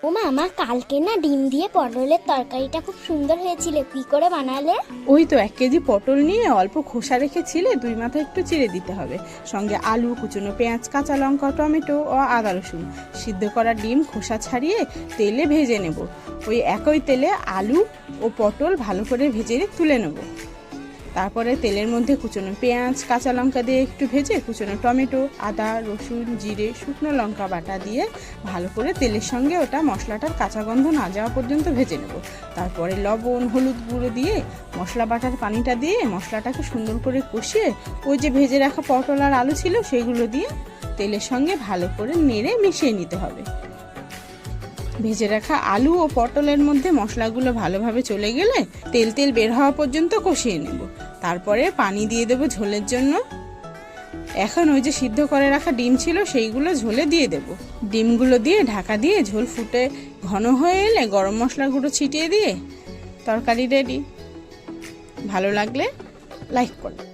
ও মামা, কালকে না ডিম দিয়ে পটলের তরকারিটা খুব সুন্দর হয়েছিল, কি করে বানালে? ওই তো 1 কেজি পটল নিয়ে অল্প খোসা রেখে ছিলে 2 মাথা একটু চিড়ে দিতে হবে, সঙ্গে আলু, কুচনো পেঁয়াজ, কাঁচা লঙ্কা, টমেটো ও আদা রসুন, সিদ্ধ করা ডিম খোসা ছাড়িয়ে তেলে ভেজে নেব। ওই একই তেলে আলু ও পটল ভালো করে ভেজে তুলে নেব। তারপরে তেলের মধ্যে কুচনো পেঁয়াজ, কাঁচা লঙ্কা দিয়ে একটু ভেজে কুচনো টমেটো, আদা রসুন, জিরে, শুকনো লঙ্কা বাটা দিয়ে ভালো করে তেলের সঙ্গে ওটা মশলাটার কাঁচা গন্ধ না যাওয়া পর্যন্ত ভেজে নেব। তারপরে লবণ, হলুদ গুঁড়ো দিয়ে মশলা বাটার পানিটা দিয়ে মশলাটাকে সুন্দর করে কষিয়ে ওই যে ভেজে রাখা পটল আর আলু ছিল সেগুলো দিয়ে তেলের সঙ্গে ভালো করে নেড়ে মিশিয়ে নিতে হবে। ভেজে রাখা আলু ও পটলের মধ্যে মশলাগুলো ভালোভাবে চলে গেলে তেল তেল বের হওয়া পর্যন্ত কষিয়ে নেব। তারপরে পানি দিয়ে দেব ঝোলের জন্য। এখন ওই যে সিদ্ধ করে রাখা ডিম ছিল সেইগুলো ঝোলে দিয়ে দেব। ডিমগুলো দিয়ে ঢাকা দিয়ে ঝোল ফুটে ঘন হয়ে এলে গরম মশলা গুঁড়ো ছিটিয়ে দিয়ে তরকারি রেডি। ভালো লাগলে লাইক করুন।